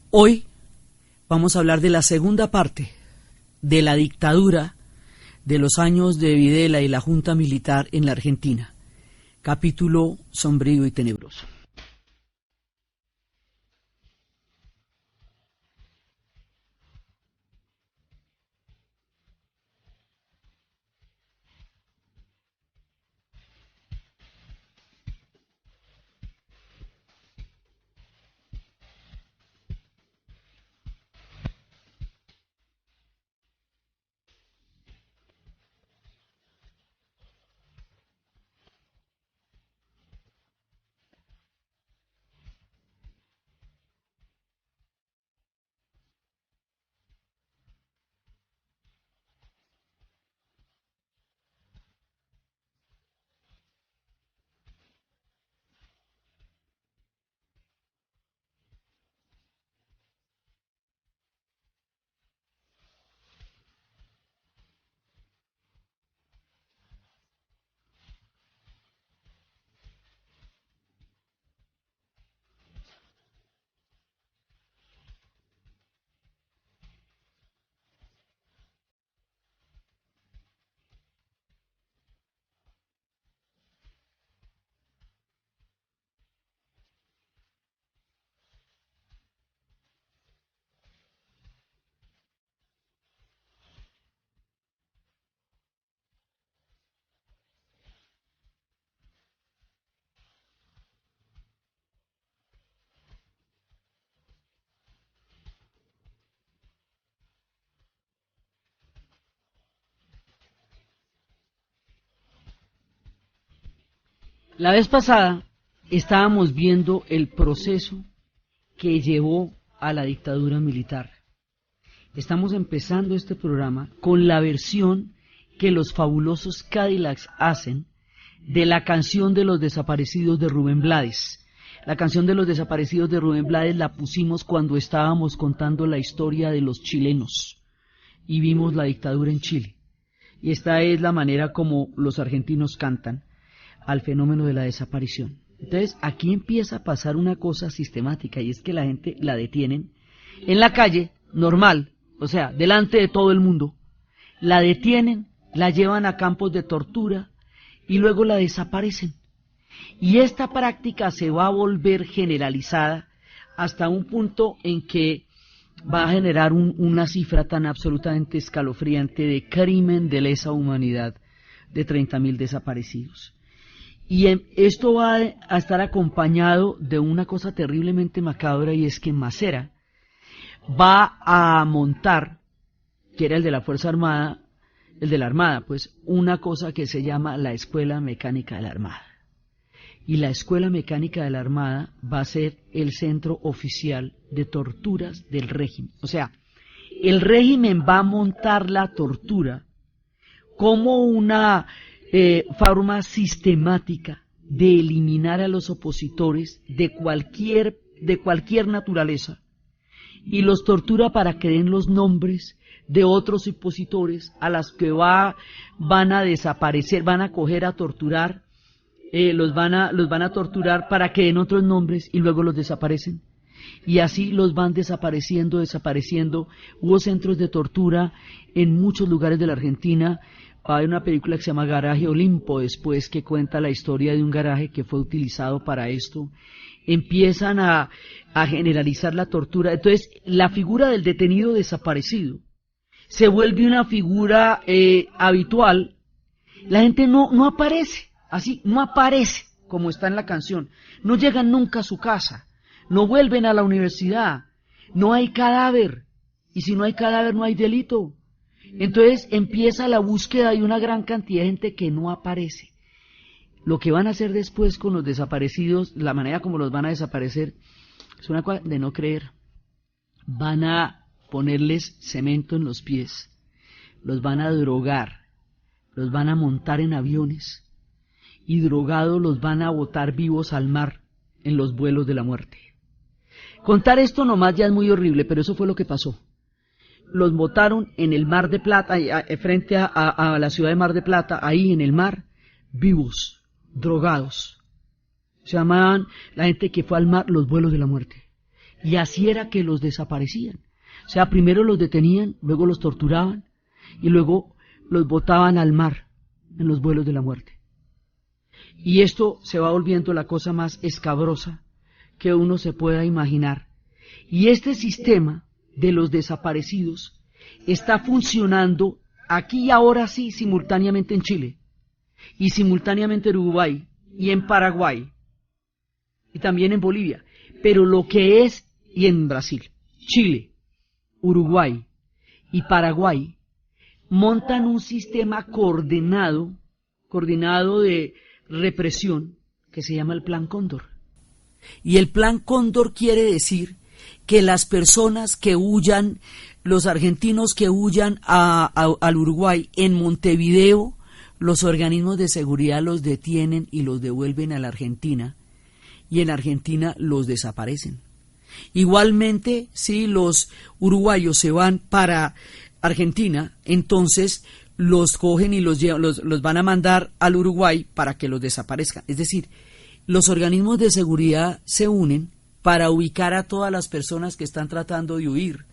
Hoy vamos a hablar de la segunda parte de la dictadura de los años de Videla y la Junta Militar en la Argentina. Capítulo sombrío y tenebroso. La vez pasada estábamos viendo el proceso que llevó a la dictadura militar. Estamos empezando este programa con la versión que los fabulosos Cadillacs hacen de la canción de los desaparecidos de Rubén Blades. La canción de los desaparecidos de Rubén Blades la pusimos cuando estábamos contando la historia de los chilenos y vimos la dictadura en Chile. Y esta es la manera como los argentinos cantan al fenómeno de la desaparición. Entonces, aquí empieza a pasar una cosa sistemática, y es que la gente la detienen en la calle, normal, o sea, delante de todo el mundo, la detienen, la llevan a campos de tortura, y luego la desaparecen. Y esta práctica se va a volver generalizada hasta un punto en que va a generar una cifra tan absolutamente escalofriante de crimen de lesa humanidad de 30.000 desaparecidos. Y esto va a estar acompañado de una cosa terriblemente macabra, y es que Macera va a montar, que era el de la Fuerza Armada, el de la Armada, pues una cosa que se llama la Escuela Mecánica de la Armada. Y la Escuela Mecánica de la Armada va a ser el centro oficial de torturas del régimen. O sea, el régimen va a montar la tortura como una forma sistemática de eliminar a los opositores de cualquier naturaleza, y los tortura para que den los nombres de otros opositores a las que van a desaparecer, van a coger a torturar, los van a torturar para que den otros nombres y luego los desaparecen. Y así los van desapareciendo. Hubo centros de tortura en muchos lugares de la Argentina. Hay una película que se llama Garaje Olimpo después, que cuenta la historia de un garaje que fue utilizado para esto. Empiezan a generalizar la tortura. Entonces, la figura del detenido desaparecido se vuelve una figura habitual. La gente no aparece, así, no aparece como está en la canción. No llegan nunca a su casa, no vuelven a la universidad, no hay cadáver, y si no hay cadáver no hay delito. Entonces empieza la búsqueda de una gran cantidad de gente que no aparece. Lo que van a hacer después con los desaparecidos, la manera como los van a desaparecer, es una cosa de no creer. Van a ponerles cemento en los pies, los van a drogar, los van a montar en aviones, y drogados los van a botar vivos al mar en los vuelos de la muerte. Contar esto nomás ya es muy horrible, pero eso fue lo que pasó. Los botaron en el Mar de Plata, frente a la ciudad de Mar de Plata, ahí en el mar, vivos, drogados. Se llamaban la gente que fue al mar los vuelos de la muerte. Y así era que los desaparecían. O sea, primero los detenían, luego los torturaban y luego los botaban al mar en los vuelos de la muerte. Y esto se va volviendo la cosa más escabrosa que uno se pueda imaginar. Y este sistema de los desaparecidos está funcionando aquí y ahora sí simultáneamente en Chile, y simultáneamente en Uruguay, y en Paraguay, y también en Bolivia, pero lo que es, y en Brasil, Chile, Uruguay y Paraguay, montan un sistema coordinado de represión que se llama el Plan Cóndor. Y el Plan Cóndor quiere decir que las personas que huyan, los argentinos que huyan al Uruguay, en Montevideo, los organismos de seguridad los detienen y los devuelven a la Argentina, y en Argentina los desaparecen. Igualmente, si los uruguayos se van para Argentina, entonces los cogen y los van a mandar al Uruguay para que los desaparezcan. Es decir, los organismos de seguridad se unen para ubicar a todas las personas que están tratando de huir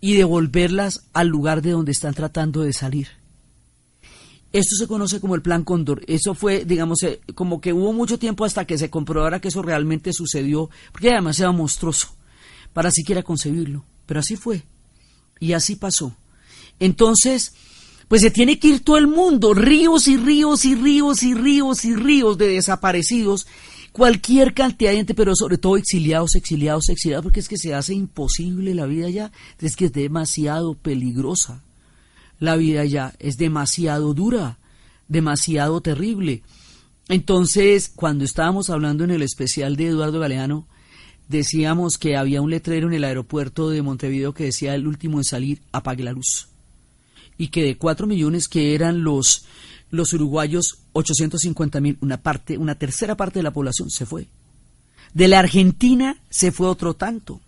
y devolverlas al lugar de donde están tratando de salir. Esto se conoce como el Plan Cóndor. Eso fue, digamos, como que hubo mucho tiempo hasta que se comprobara que eso realmente sucedió, porque era demasiado monstruoso para siquiera concebirlo. Pero así fue, y así pasó. Entonces, pues se tiene que ir todo el mundo, ríos y ríos y ríos y ríos y ríos de desaparecidos, cualquier cantidad de gente, pero sobre todo exiliados, porque es que se hace imposible la vida allá, es que es demasiado peligrosa. La vida ya es demasiado dura, demasiado terrible. Entonces, cuando estábamos hablando en el especial de Eduardo Galeano, decíamos que había un letrero en el aeropuerto de Montevideo que decía: el último en salir, apague la luz. Y que de 4 millones que eran los uruguayos, 850.000, una tercera parte de la población se fue. De la Argentina se fue otro tanto.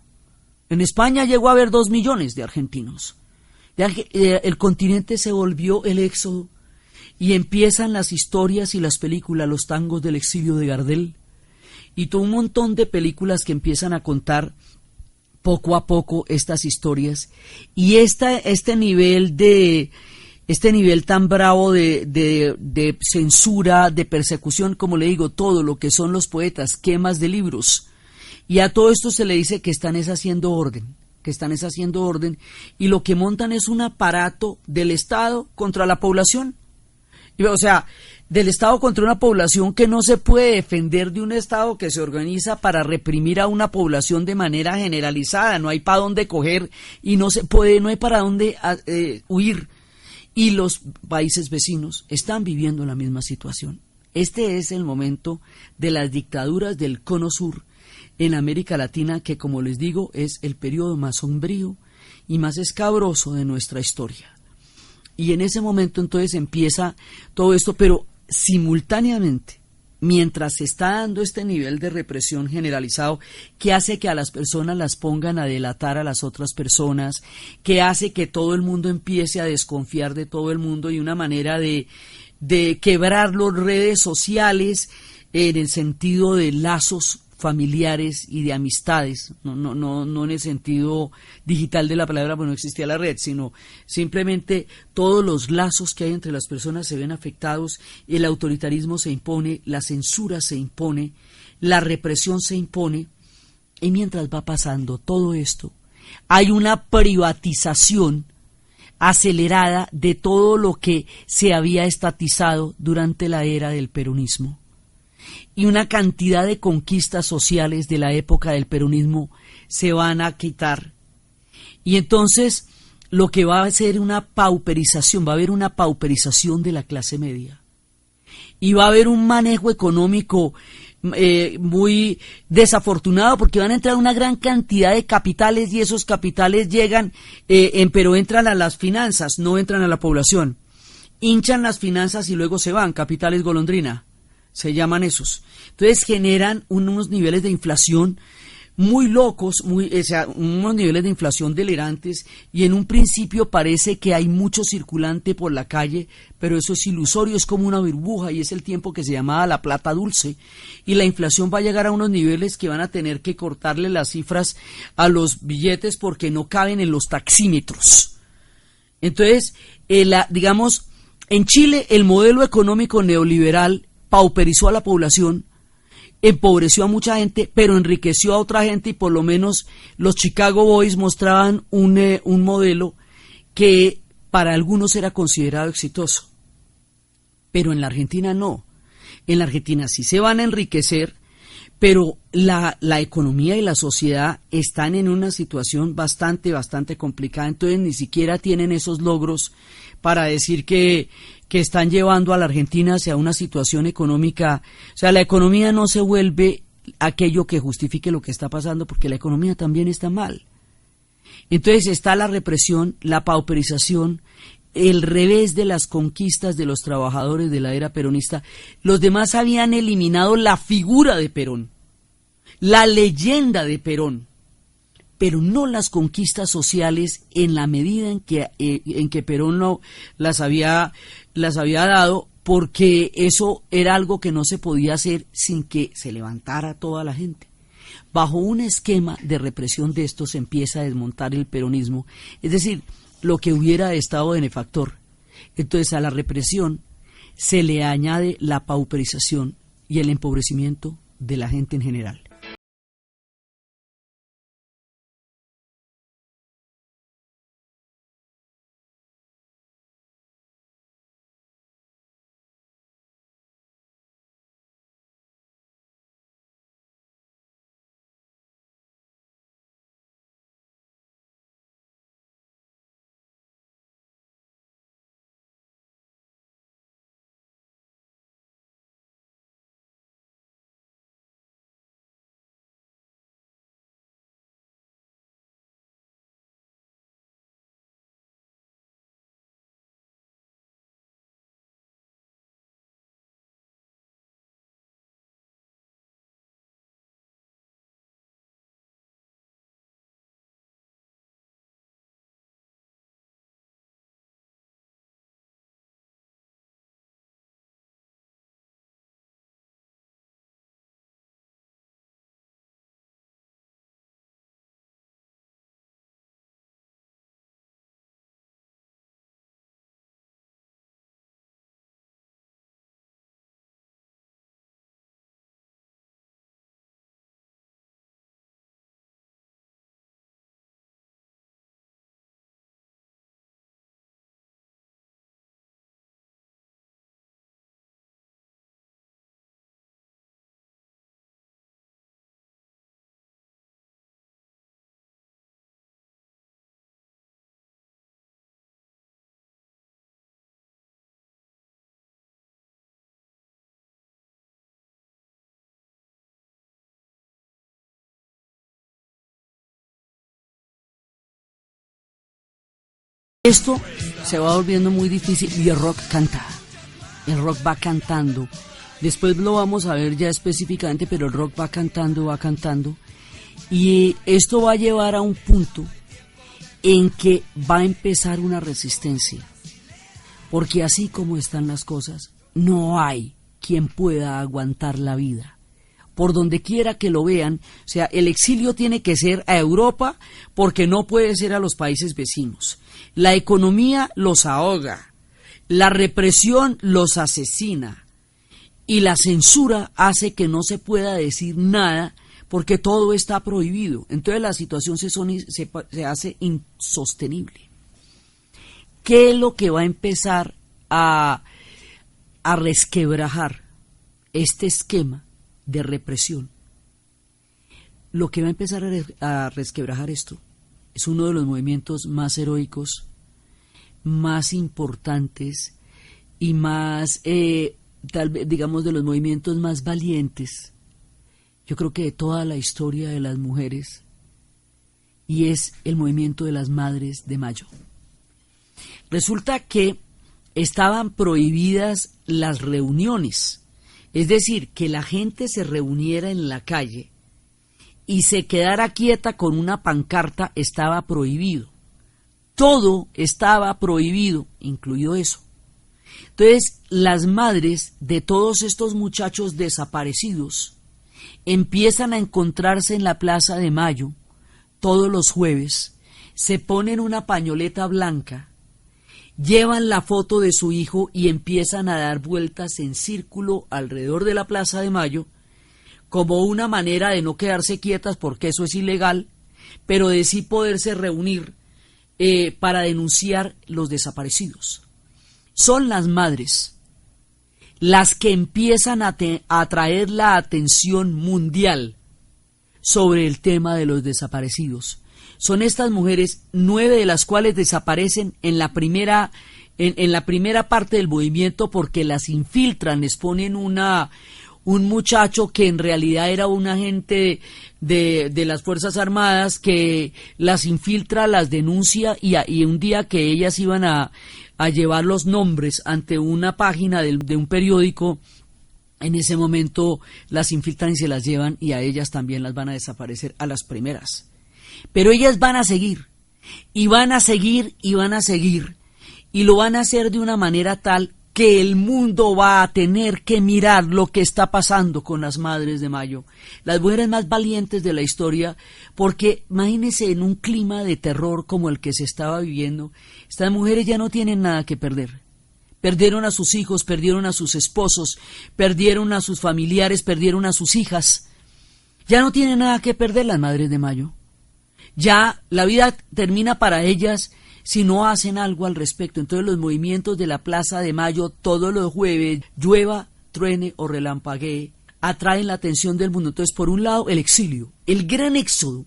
En España llegó a haber 2 millones de argentinos. El continente se volvió el éxodo y empiezan las historias y las películas, los tangos del exilio de Gardel y todo un montón de películas que empiezan a contar poco a poco estas historias, y este nivel tan bravo de censura, de persecución, como le digo, todo lo que son los poetas, quemas de libros, y a todo esto se le dice que están haciendo orden, y lo que montan es un aparato del Estado contra la población. O sea, del Estado contra una población que no se puede defender de un Estado que se organiza para reprimir a una población de manera generalizada. No hay para dónde coger y no hay para dónde huir. Y los países vecinos están viviendo la misma situación. Este es el momento de las dictaduras del Cono Sur en América Latina, que, como les digo, es el periodo más sombrío y más escabroso de nuestra historia. Y en ese momento entonces empieza todo esto, pero simultáneamente, mientras se está dando este nivel de represión generalizado, que hace que a las personas las pongan a delatar a las otras personas, que hace que todo el mundo empiece a desconfiar de todo el mundo, y una manera de quebrar las redes sociales en el sentido de lazos familiares y de amistades, no en el sentido digital de la palabra, pues no existía la red, sino simplemente todos los lazos que hay entre las personas se ven afectados, el autoritarismo se impone, la censura se impone, la represión se impone, y mientras va pasando todo esto, hay una privatización acelerada de todo lo que se había estatizado durante la era del peronismo. Y una cantidad de conquistas sociales de la época del peronismo se van a quitar. Y entonces lo que va a ser una pauperización, va a haber una pauperización de la clase media. Y va a haber un manejo económico muy desafortunado, porque van a entrar una gran cantidad de capitales, y esos capitales llegan, pero entran a las finanzas, no entran a la población. Hinchan las finanzas y luego se van, capitales golondrina. Se llaman esos. Entonces generan unos niveles de inflación muy locos, o sea, unos niveles de inflación delirantes, y en un principio parece que hay mucho circulante por la calle, pero eso es ilusorio, es como una burbuja, y es el tiempo que se llamaba la plata dulce, y la inflación va a llegar a unos niveles que van a tener que cortarle las cifras a los billetes porque no caben en los taxímetros. Entonces, digamos, en Chile el modelo económico neoliberal pauperizó a la población, empobreció a mucha gente, pero enriqueció a otra gente, y por lo menos los Chicago Boys mostraban un modelo que para algunos era considerado exitoso. Pero en la Argentina no. En la Argentina sí se van a enriquecer, pero la economía y la sociedad están en una situación bastante complicada, entonces ni siquiera tienen esos logros para decir que están llevando a la Argentina hacia una situación económica. O sea, la economía no se vuelve aquello que justifique lo que está pasando, porque la economía también está mal. Entonces está la represión, la pauperización, el revés de las conquistas de los trabajadores de la era peronista. Los demás habían eliminado la figura de Perón, la leyenda de Perón, pero no las conquistas sociales en la medida en que Perón no las había dado, porque eso era algo que no se podía hacer sin que se levantara toda la gente. Bajo un esquema de represión de esto se empieza a desmontar el peronismo, es decir, lo que hubiera estado benefactor. Entonces a la represión se le añade la pauperización y el empobrecimiento de la gente en general. Esto se va volviendo muy difícil y el rock canta. El rock va cantando. Después lo vamos a ver ya específicamente, pero el rock va cantando. Y esto va a llevar a un punto en que va a empezar una resistencia. Porque así como están las cosas, no hay quien pueda aguantar la vida. Por donde quiera que lo vean, o sea, el exilio tiene que ser a Europa porque no puede ser a los países vecinos. La economía los ahoga, la represión los asesina y la censura hace que no se pueda decir nada porque todo está prohibido. Entonces la situación se hace insostenible. ¿Qué es lo que va a empezar a resquebrajar este esquema de represión? Lo que va a empezar a resquebrajar esto es uno de los movimientos más heroicos, más importantes y más, tal vez, digamos, de los movimientos más valientes, yo creo que de toda la historia de las mujeres, y es el movimiento de las Madres de Mayo. Resulta que estaban prohibidas las reuniones, es decir, que la gente se reuniera en la calle y se quedara quieta con una pancarta estaba prohibido. Todo estaba prohibido, incluido eso. Entonces, las madres de todos estos muchachos desaparecidos empiezan a encontrarse en la Plaza de Mayo todos los jueves, se ponen una pañoleta blanca, llevan la foto de su hijo y empiezan a dar vueltas en círculo alrededor de la Plaza de Mayo como una manera de no quedarse quietas porque eso es ilegal, pero de sí poderse reunir para denunciar los desaparecidos. Son las madres las que empiezan a atraer la atención mundial sobre el tema de los desaparecidos. Son estas mujeres, 9 de las cuales desaparecen en la primera parte del movimiento porque las infiltran, les ponen un muchacho que en realidad era un agente de las Fuerzas Armadas que las infiltra, las denuncia y un día que ellas iban a llevar los nombres ante una página de un periódico, en ese momento las infiltran y se las llevan y a ellas también las van a desaparecer a las primeras. Pero ellas van a seguir, y van a seguir, y van a seguir, y lo van a hacer de una manera tal que el mundo va a tener que mirar lo que está pasando con las Madres de Mayo, las mujeres más valientes de la historia, porque imagínense en un clima de terror como el que se estaba viviendo, estas mujeres ya no tienen nada que perder. Perdieron a sus hijos, perdieron a sus esposos, perdieron a sus familiares, perdieron a sus hijas. Ya no tienen nada que perder las Madres de Mayo. Ya la vida termina para ellas si no hacen algo al respecto. Entonces los movimientos de la Plaza de Mayo todos los jueves, llueva, truene o relampaguee, atraen la atención del mundo. Entonces, por un lado, el exilio, el gran éxodo,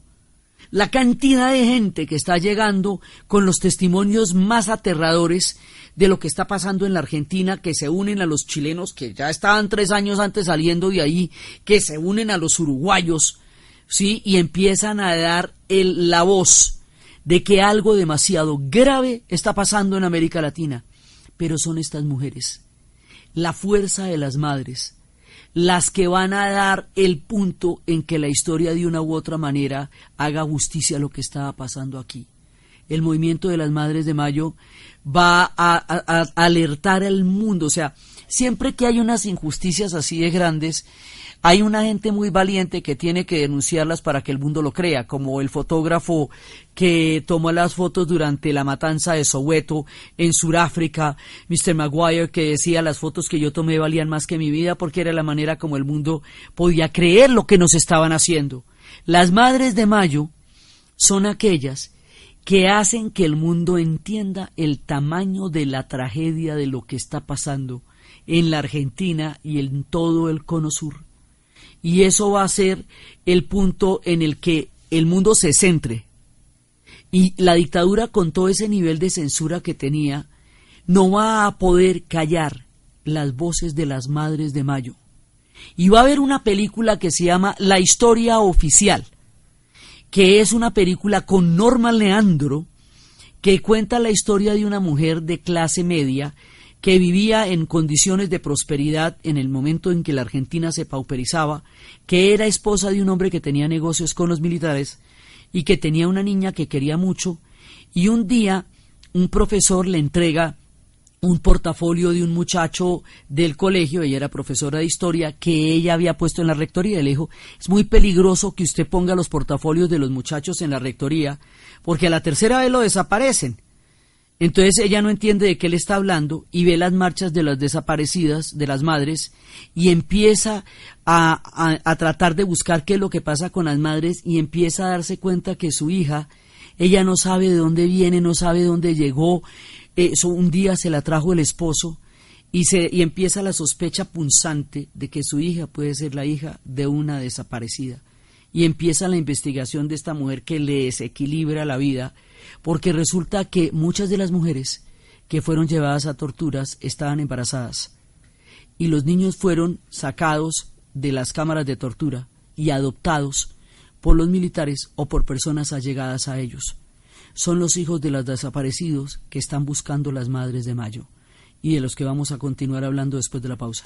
la cantidad de gente que está llegando con los testimonios más aterradores de lo que está pasando en la Argentina, que se unen a los chilenos que ya estaban 3 años antes saliendo de ahí, que se unen a los uruguayos, ¿sí? Y empiezan a dar la voz de que algo demasiado grave está pasando en América Latina. Pero son estas mujeres, la fuerza de las madres, las que van a dar el punto en que la historia de una u otra manera haga justicia a lo que estaba pasando aquí. El movimiento de las Madres de Mayo va a alertar al mundo. O sea, siempre que hay unas injusticias así de grandes, hay una gente muy valiente que tiene que denunciarlas para que el mundo lo crea, como el fotógrafo que tomó las fotos durante la matanza de Soweto en Sudáfrica, Mr. Maguire, que decía: las fotos que yo tomé valían más que mi vida, porque era la manera como el mundo podía creer lo que nos estaban haciendo. Las Madres de Mayo son aquellas que hacen que el mundo entienda el tamaño de la tragedia de lo que está pasando en la Argentina y en todo el Cono Sur. Y eso va a ser el punto en el que el mundo se centre. Y la dictadura, con todo ese nivel de censura que tenía, no va a poder callar las voces de las Madres de Mayo. Y va a haber una película que se llama La Historia Oficial, que es una película con Norma Leandro, que cuenta la historia de una mujer de clase media que vivía en condiciones de prosperidad en el momento en que la Argentina se pauperizaba, que era esposa de un hombre que tenía negocios con los militares y que tenía una niña que quería mucho, y un día un profesor le entrega un portafolio de un muchacho del colegio, ella era profesora de historia, que ella había puesto en la rectoría. Le dijo: es muy peligroso que usted ponga los portafolios de los muchachos en la rectoría, porque a la tercera vez lo desaparecen. Entonces ella no entiende de qué le está hablando y ve las marchas de las desaparecidas, de las madres, y empieza a tratar de buscar qué es lo que pasa con las madres, y empieza a darse cuenta que su hija, ella no sabe de dónde viene, no sabe dónde llegó. Un día se la trajo el esposo y empieza la sospecha punzante de que su hija puede ser la hija de una desaparecida. Y empieza la investigación de esta mujer que le desequilibra la vida, porque resulta que muchas de las mujeres que fueron llevadas a torturas estaban embarazadas y los niños fueron sacados de las cámaras de tortura y adoptados por los militares o por personas allegadas a ellos. Son los hijos de los desaparecidos que están buscando las Madres de Mayo y de los que vamos a continuar hablando después de la pausa.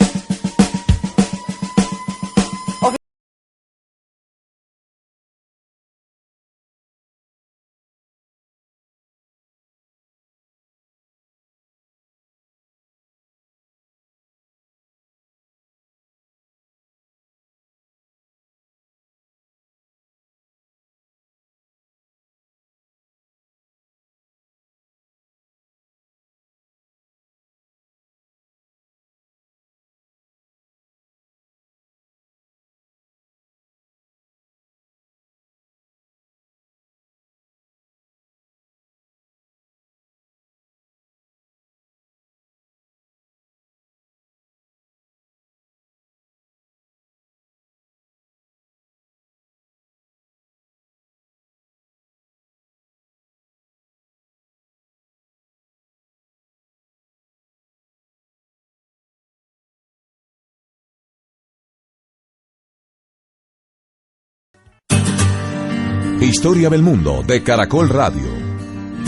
Historia del Mundo de Caracol Radio.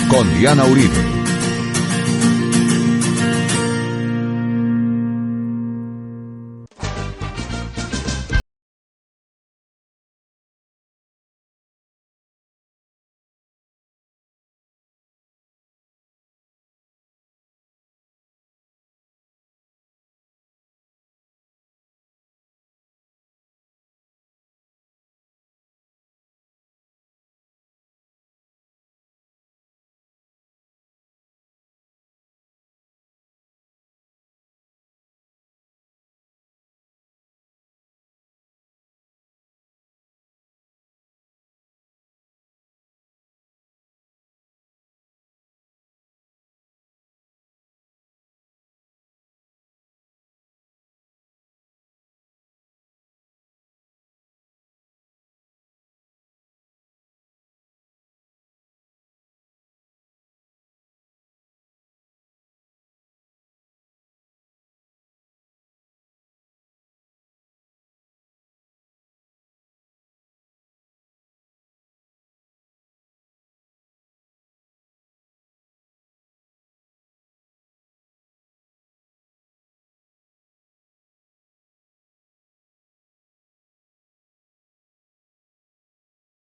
Con Diana Uribe.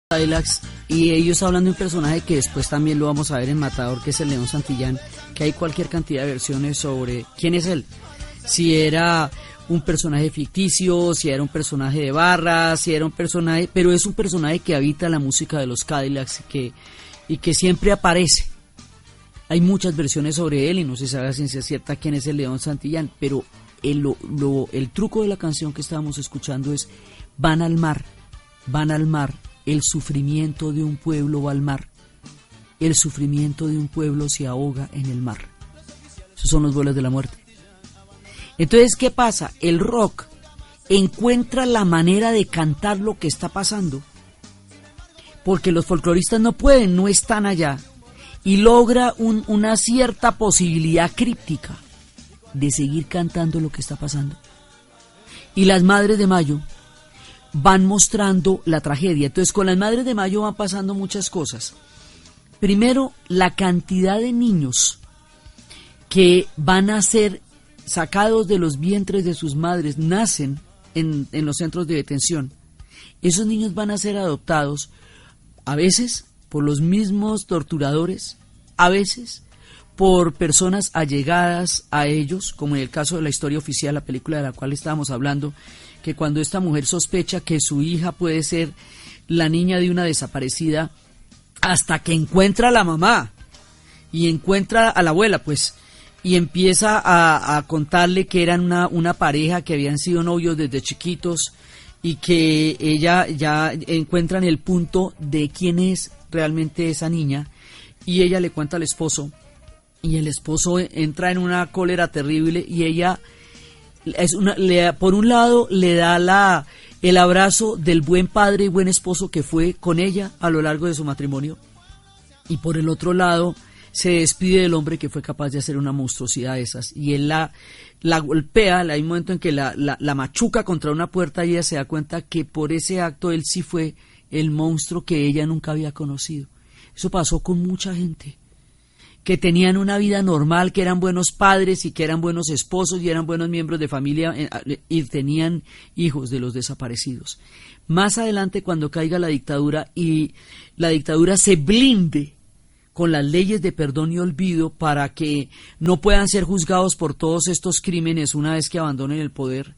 Cadillacs, y ellos hablan de un personaje que después también lo vamos a ver en Matador, que es el León Santillán, que hay cualquier cantidad de versiones sobre quién es él, si era un personaje ficticio, si era un personaje de barra, si era un personaje, pero es un personaje que habita la música de los Cadillacs y que siempre aparece. Hay muchas versiones sobre él y no se sabe a ciencia cierta quién es el León Santillán, pero el truco de la canción que estábamos escuchando es van al mar, el sufrimiento de un pueblo va al mar, el sufrimiento de un pueblo se ahoga en el mar. Esos son los vuelos de la muerte. Entonces, ¿qué pasa? El rock encuentra la manera de cantar lo que está pasando, porque los folcloristas no pueden, no están allá, y logra una cierta posibilidad críptica de seguir cantando lo que está pasando. Y las Madres de Mayo van mostrando la tragedia. Entonces, con las Madres de Mayo van pasando muchas cosas. Primero, la cantidad de niños que van a ser sacados de los vientres de sus madres, nacen en los centros de detención. Esos niños van a ser adoptados, a veces por los mismos torturadores, a veces por personas allegadas a ellos, como en el caso de La Historia Oficial, la película de la cual estábamos hablando, que cuando esta mujer sospecha que su hija puede ser la niña de una desaparecida, hasta que encuentra a la mamá y encuentra a la abuela, pues, y empieza a contarle que eran una pareja que habían sido novios desde chiquitos y que ella ya encuentran el punto de quién es realmente esa niña, y ella le cuenta al esposo, y el esposo entra en una cólera terrible, y ella por un lado le da el abrazo del buen padre y buen esposo que fue con ella a lo largo de su matrimonio, y por el otro lado se despide del hombre que fue capaz de hacer una monstruosidad de esas, y él la golpea. Hay un momento en que la machuca contra una puerta y ella se da cuenta que por ese acto él sí fue el monstruo que ella nunca había conocido. Eso pasó con mucha gente que tenían una vida normal, que eran buenos padres y que eran buenos esposos y eran buenos miembros de familia y tenían hijos de los desaparecidos. Más adelante, cuando caiga la dictadura y la dictadura se blinde con las leyes de perdón y olvido para que no puedan ser juzgados por todos estos crímenes una vez que abandonen el poder,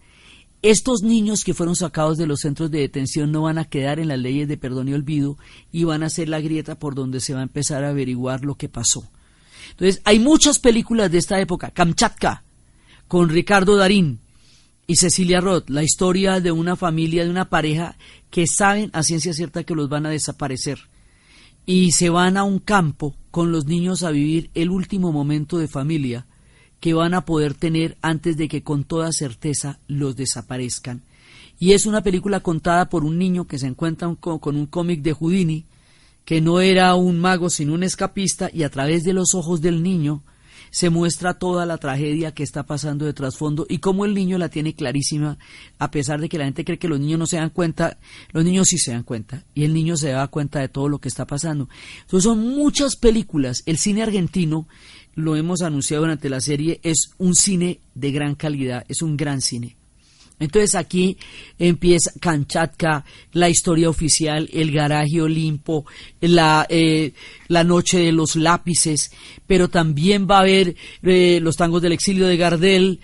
estos niños que fueron sacados de los centros de detención no van a quedar en las leyes de perdón y olvido y van a ser la grieta por donde se va a empezar a averiguar lo que pasó. Entonces, hay muchas películas de esta época. Kamchatka, con Ricardo Darín y Cecilia Roth, la historia de una familia, de una pareja que saben a ciencia cierta que los van a desaparecer y se van a un campo con los niños a vivir el último momento de familia que van a poder tener antes de que con toda certeza los desaparezcan. Y es una película contada por un niño que se encuentra con un cómic de Houdini, que no era un mago sino un escapista, y a través de los ojos del niño se muestra toda la tragedia que está pasando de trasfondo y cómo el niño la tiene clarísima, a pesar de que la gente cree que los niños no se dan cuenta, los niños sí se dan cuenta, y el niño se da cuenta de todo lo que está pasando. Entonces son muchas películas. El cine argentino, lo hemos anunciado durante la serie, es un cine de gran calidad, es un gran cine. Entonces aquí empieza Kamchatka, la historia oficial, el garaje Olimpo, la noche de los lápices, pero también va a haber los tangos del exilio de Gardel,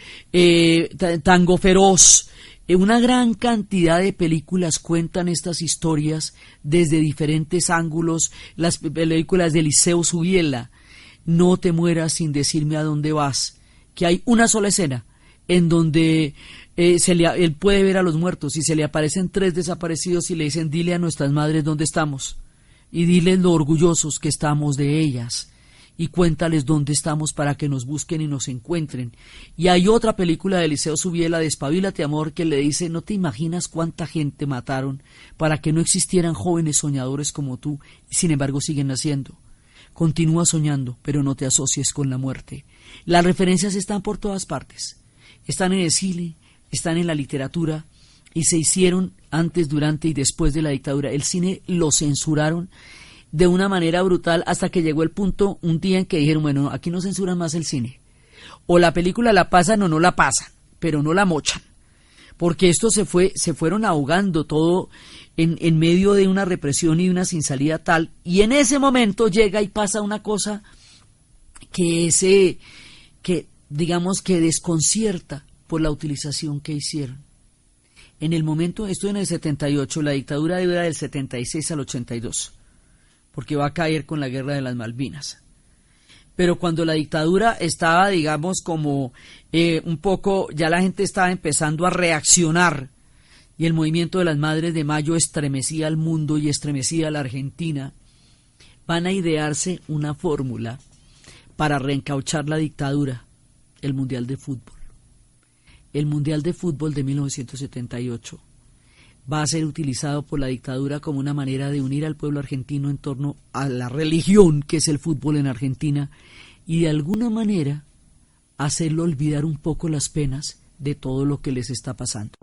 Tango Feroz. Una gran cantidad de películas cuentan estas historias desde diferentes ángulos. Las películas de Eliseo Subiela, No te mueras sin decirme a dónde vas, que hay una sola escena en donde él puede ver a los muertos y se le aparecen 3 desaparecidos y le dicen: dile a nuestras madres dónde estamos y diles lo orgullosos que estamos de ellas y cuéntales dónde estamos para que nos busquen y nos encuentren. Y hay otra película de Eliseo Subiela, Despabilate amor, que le dice: no te imaginas cuánta gente mataron para que no existieran jóvenes soñadores como tú, y sin embargo siguen naciendo. Continúa soñando, pero no te asocies con la muerte. Las referencias están por todas partes. Están en el cine, están en la literatura, y se hicieron antes, durante y después de la dictadura. El cine lo censuraron de una manera brutal hasta que llegó el punto un día en que dijeron: bueno, aquí no censuran más el cine. O la película la pasan o no la pasan, pero no la mochan. Porque esto se fueron ahogando todo en medio de una represión y una sin salida tal. Y en ese momento llega y pasa una cosa que digamos que desconcierta por la utilización que hicieron. En el momento, esto en el 78, la dictadura dura del 76 al 82, porque va a caer con la guerra de las Malvinas. Pero cuando la dictadura estaba, digamos, como un poco, ya la gente estaba empezando a reaccionar, y el movimiento de las Madres de Mayo estremecía al mundo y estremecía a la Argentina, van a idearse una fórmula para reencauchar la dictadura: el Mundial de Fútbol. El Mundial de Fútbol de 1978 va a ser utilizado por la dictadura como una manera de unir al pueblo argentino en torno a la religión que es el fútbol en Argentina, y de alguna manera hacerlo olvidar un poco las penas de todo lo que les está pasando.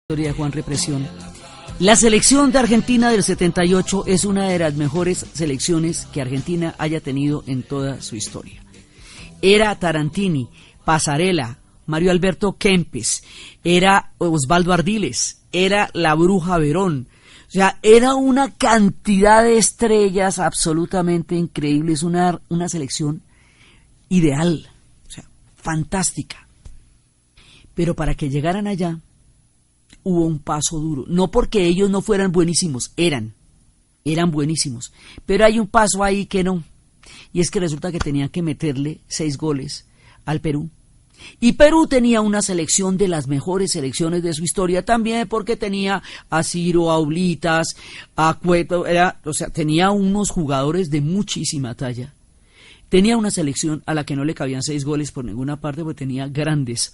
Historia de Juan Represión. La selección de Argentina del 78 es una de las mejores selecciones que Argentina haya tenido en toda su historia. Era Tarantini, Pasarela, Mario Alberto Kempes, era Osvaldo Ardiles, era la Bruja Verón. O sea, era una cantidad de estrellas absolutamente increíbles, una selección ideal, o sea, fantástica. Pero para que llegaran allá, hubo un paso duro. No porque ellos no fueran buenísimos, eran buenísimos. Pero hay un paso ahí que no. Y es que resulta que tenían que meterle 6 goles al Perú. Y Perú tenía una selección de las mejores selecciones de su historia también, porque tenía a Ciro, a Oblitas, a Cueto, tenía unos jugadores de muchísima talla. Tenía una selección a la que no le cabían 6 goles por ninguna parte, porque tenía grandes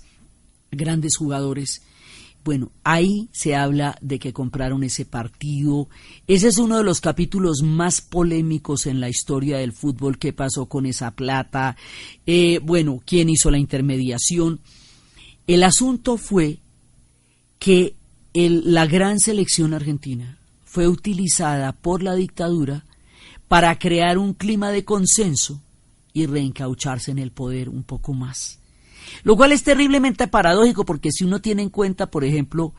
jugadores. Bueno, ahí se habla de que compraron ese partido. Ese es uno de los capítulos más polémicos en la historia del fútbol. ¿Qué pasó con esa plata? ¿Quién hizo la intermediación? El asunto fue que la gran selección argentina fue utilizada por la dictadura para crear un clima de consenso y reencaucharse en el poder un poco más. Lo cual es terriblemente paradójico, porque si uno tiene en cuenta, por ejemplo,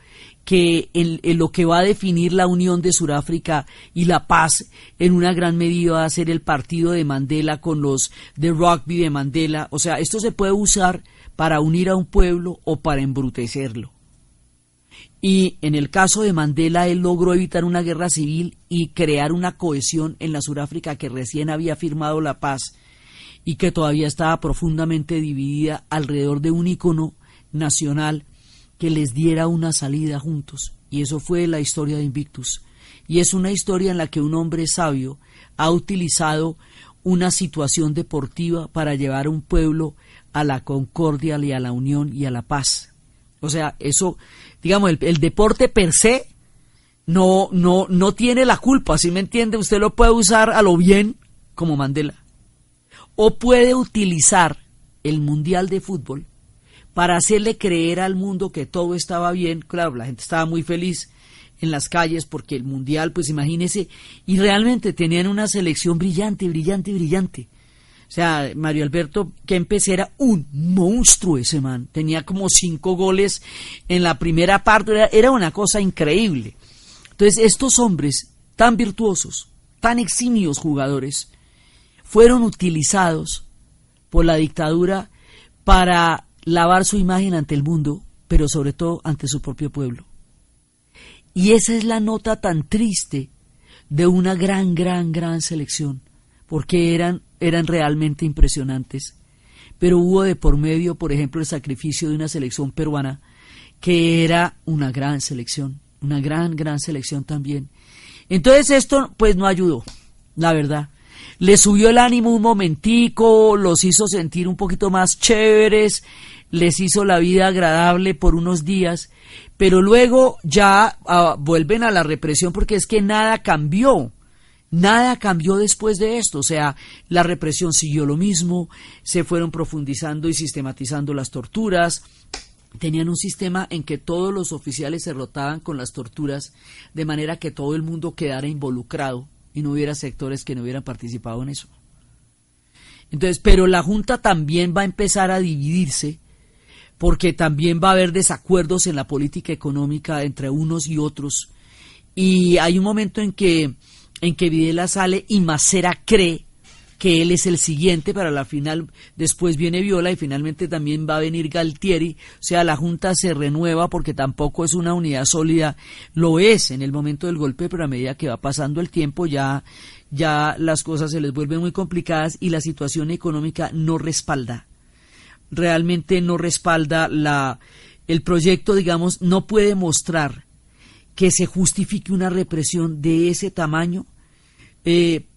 que en lo que va a definir la unión de Sudáfrica y la paz en una gran medida va a ser el partido de Mandela con los de rugby de Mandela. O sea, esto se puede usar para unir a un pueblo o para embrutecerlo. Y en el caso de Mandela, él logró evitar una guerra civil y crear una cohesión en la Sudáfrica que recién había firmado la paz y que todavía estaba profundamente dividida alrededor de un ícono nacional que les diera una salida juntos. Y eso fue la historia de Invictus. Y es una historia en la que un hombre sabio ha utilizado una situación deportiva para llevar a un pueblo a la concordia y a la unión y a la paz. O sea, eso, digamos, el deporte per se no tiene la culpa, ¿sí me entiende? Usted lo puede usar a lo bien, como Mandela. O puede utilizar el Mundial de Fútbol para hacerle creer al mundo que todo estaba bien. Claro, la gente estaba muy feliz en las calles porque el Mundial, pues imagínese, y realmente tenían una selección brillante. O sea, Mario Alberto Kempes era un monstruo ese man, tenía como 5 goles en la primera parte, era una cosa increíble. Entonces, estos hombres tan virtuosos, tan eximios jugadores, fueron utilizados por la dictadura para lavar su imagen ante el mundo, pero sobre todo ante su propio pueblo. Y esa es la nota tan triste de una gran selección, porque eran realmente impresionantes. Pero hubo de por medio, por ejemplo, el sacrificio de una selección peruana, que era una gran selección, una gran selección también. Entonces esto pues no ayudó, la verdad. Les subió el ánimo un momentico, los hizo sentir un poquito más chéveres, les hizo la vida agradable por unos días, pero luego ya vuelven a la represión, porque es que nada cambió después de esto. O sea, la represión siguió lo mismo, se fueron profundizando y sistematizando las torturas. Tenían un sistema en que todos los oficiales se rotaban con las torturas, de manera que todo el mundo quedara involucrado y no hubiera sectores que no hubieran participado en eso. Entonces, pero la Junta también va a empezar a dividirse, porque también va a haber desacuerdos en la política económica entre unos y otros, y hay un momento en que Videla sale y Macera cree que él es el siguiente para la final. Después viene Viola y finalmente también va a venir Galtieri. O sea, la Junta se renueva, porque tampoco es una unidad sólida. Lo es en el momento del golpe, pero a medida que va pasando el tiempo ya las cosas se les vuelven muy complicadas y la situación económica no respalda. Realmente no respalda el proyecto, digamos, no puede mostrar que se justifique una represión de ese tamaño,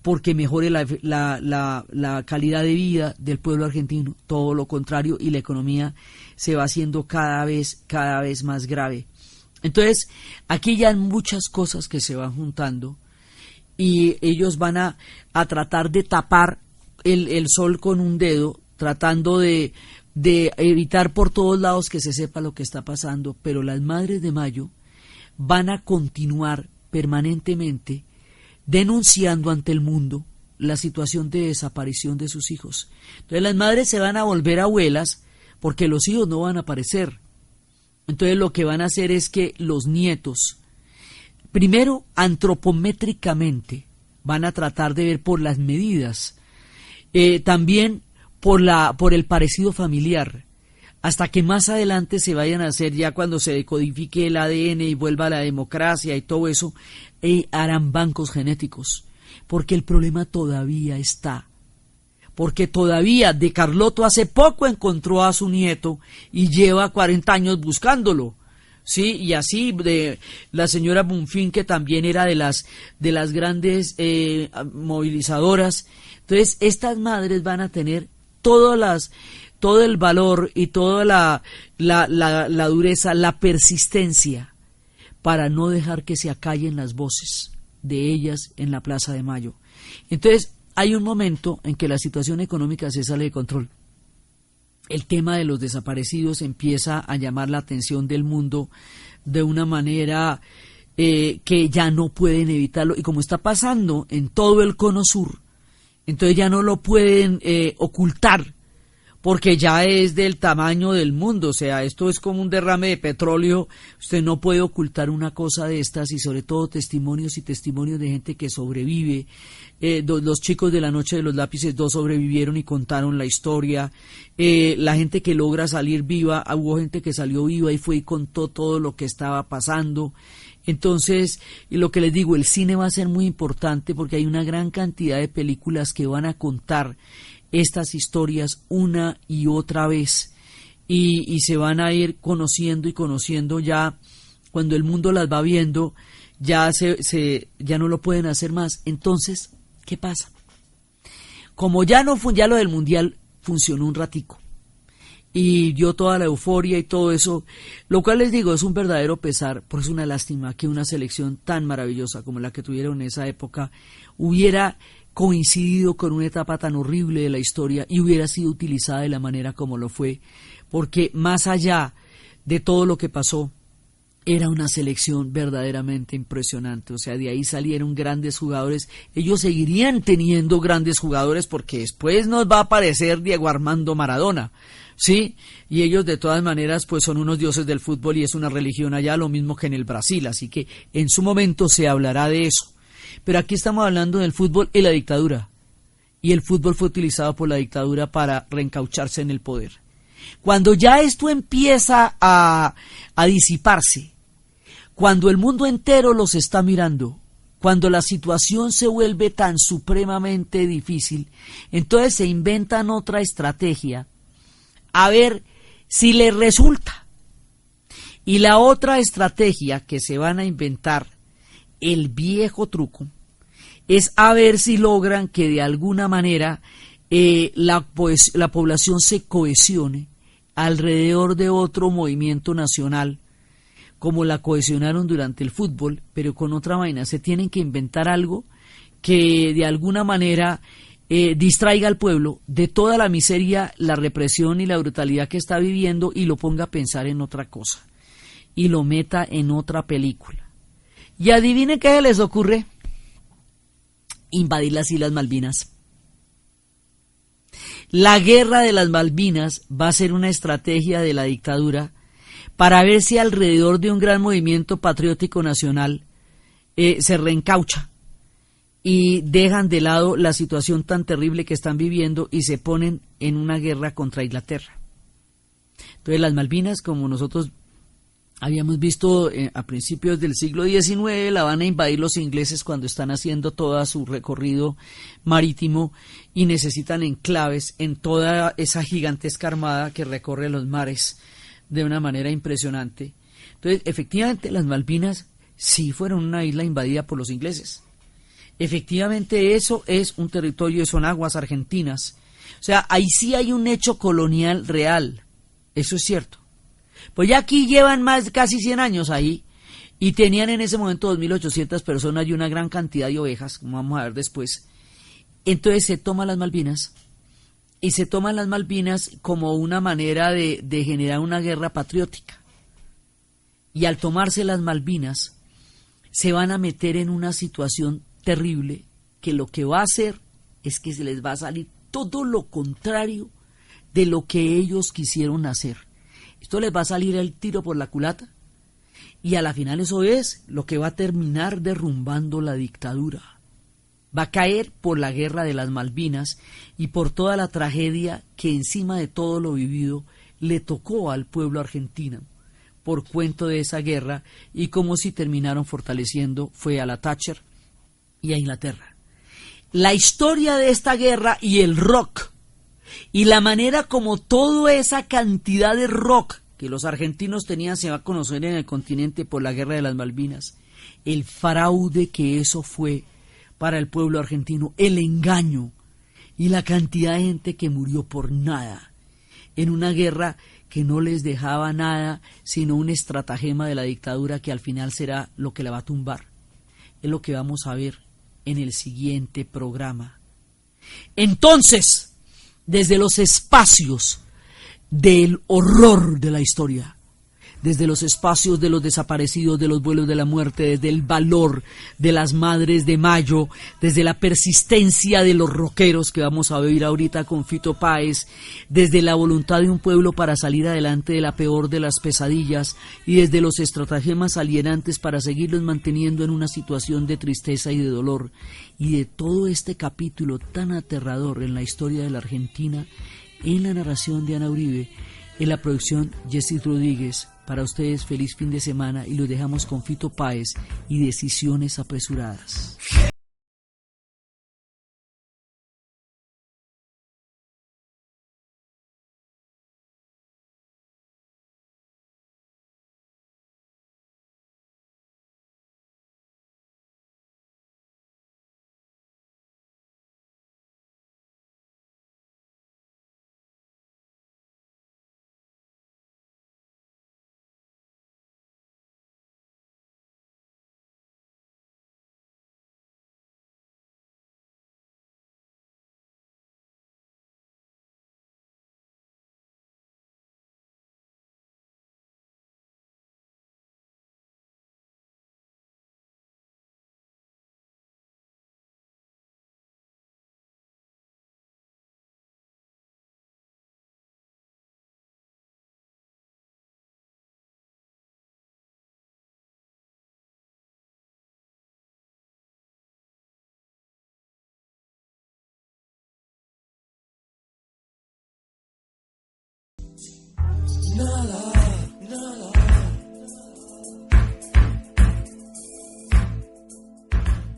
porque mejore la calidad de vida del pueblo argentino. Todo lo contrario, y la economía se va haciendo cada vez más grave. Entonces, aquí ya hay muchas cosas que se van juntando, y ellos van a tratar de tapar el sol con un dedo, tratando de evitar por todos lados que se sepa lo que está pasando. Pero las Madres de Mayo van a continuar permanentemente denunciando ante el mundo la situación de desaparición de sus hijos. Entonces las madres se van a volver abuelas, porque los hijos no van a aparecer. Entonces lo que van a hacer es que los nietos, primero antropométricamente, van a tratar de ver por las medidas, también por el parecido familiar, hasta que más adelante se vayan a hacer, ya cuando se decodifique el ADN y vuelva a la democracia y todo eso, harán bancos genéticos, porque el problema todavía está. Porque todavía De Carlotto hace poco encontró a su nieto y lleva 40 años buscándolo, ¿sí? Y así de la señora Bonfim, que también era de las grandes movilizadoras. Entonces, estas madres van a tener todo el valor y toda la dureza, la persistencia para no dejar que se acallen las voces de ellas en la Plaza de Mayo. Entonces, hay un momento en que la situación económica se sale de control. El tema de los desaparecidos empieza a llamar la atención del mundo de una manera que ya no pueden evitarlo. Y como está pasando en todo el cono sur, entonces ya no lo pueden ocultar, porque ya es del tamaño del mundo. O sea, esto es como un derrame de petróleo. Usted no puede ocultar una cosa de estas, y sobre todo testimonios y testimonios de gente que sobrevive. Los chicos de la noche de los lápices 2 sobrevivieron y contaron la historia. La gente que logra salir viva, hubo gente que salió viva y fue y contó todo lo que estaba pasando. Entonces, lo que les digo, el cine va a ser muy importante, porque hay una gran cantidad de películas que van a contar estas historias una y otra vez, y se van a ir conociendo y conociendo. Ya cuando el mundo las va viendo, ya no lo pueden hacer más. Entonces, ¿qué pasa? Como ya lo del mundial funcionó un ratico y dio toda la euforia y todo eso, lo cual les digo, es un verdadero pesar, porque es una lástima que una selección tan maravillosa como la que tuvieron en esa época hubiera coincidido con una etapa tan horrible de la historia y hubiera sido utilizada de la manera como lo fue, porque más allá de todo lo que pasó, era una selección verdaderamente impresionante. O sea, de ahí salieron grandes jugadores. Ellos seguirían teniendo grandes jugadores, porque después nos va a aparecer Diego Armando Maradona, ¿sí? Y ellos de todas maneras pues son unos dioses del fútbol, y es una religión allá, lo mismo que en el Brasil, así que en su momento se hablará de eso. Pero aquí estamos hablando del fútbol y la dictadura, y el fútbol fue utilizado por la dictadura para reencaucharse en el poder. Cuando ya esto empieza a disiparse, cuando el mundo entero los está mirando, cuando la situación se vuelve tan supremamente difícil, entonces se inventan otra estrategia, a ver si les resulta. Y la otra estrategia que se van a inventar, el viejo truco, es a ver si logran que de alguna manera la población se cohesione alrededor de otro movimiento nacional, como la cohesionaron durante el fútbol, pero con otra vaina. Se tienen que inventar algo que de alguna manera distraiga al pueblo de toda la miseria, la represión y la brutalidad que está viviendo, y lo ponga a pensar en otra cosa, y lo meta en otra película. Y adivinen qué se les ocurre: invadir las Islas Malvinas. La guerra de las Malvinas va a ser una estrategia de la dictadura para ver si alrededor de un gran movimiento patriótico nacional se reencaucha y dejan de lado la situación tan terrible que están viviendo y se ponen en una guerra contra Inglaterra. Entonces las Malvinas, como nosotros habíamos visto a principios del siglo XIX, la van a invadir los ingleses cuando están haciendo todo su recorrido marítimo y necesitan enclaves en toda esa gigantesca armada que recorre los mares de una manera impresionante. Entonces, efectivamente, las Malvinas sí fueron una isla invadida por los ingleses. Efectivamente, eso es un territorio, son aguas argentinas. O sea, ahí sí hay un hecho colonial real. Eso es cierto. Pues ya aquí llevan casi 100 años ahí, y tenían en ese momento 2.800 personas y una gran cantidad de ovejas, como vamos a ver después. Entonces se toman las Malvinas, y se toman las Malvinas como una manera de generar una guerra patriótica. Y al tomarse las Malvinas, se van a meter en una situación terrible, que lo que va a hacer es que se les va a salir todo lo contrario de lo que ellos quisieron hacer. Esto les va a salir el tiro por la culata, y a la final eso es lo que va a terminar derrumbando la dictadura. Va a caer por la guerra de las Malvinas y por toda la tragedia que encima de todo lo vivido le tocó al pueblo argentino por cuento de esa guerra, y cómo si terminaron fortaleciendo fue a la Thatcher y a Inglaterra. La historia de esta guerra y el rock, y la manera como toda esa cantidad de rock que los argentinos tenían se va a conocer en el continente por la guerra de las Malvinas, el fraude que eso fue para el pueblo argentino, el engaño y la cantidad de gente que murió por nada, en una guerra que no les dejaba nada sino un estratagema de la dictadura que al final será lo que la va a tumbar. Es lo que vamos a ver en el siguiente programa. Entonces, desde los espacios del horror de la historia, desde los espacios de los desaparecidos, de los vuelos de la muerte, desde el valor de las Madres de Mayo, desde la persistencia de los rockeros que vamos a vivir ahorita con Fito Páez, desde la voluntad de un pueblo para salir adelante de la peor de las pesadillas, y desde los estratagemas alienantes para seguirlos manteniendo en una situación de tristeza y de dolor, y de todo este capítulo tan aterrador en la historia de la Argentina, en la narración de Ana Uribe, en la producción Jessy Rodríguez. Para ustedes, feliz fin de semana, y los dejamos con Fito Páez y Decisiones Apresuradas.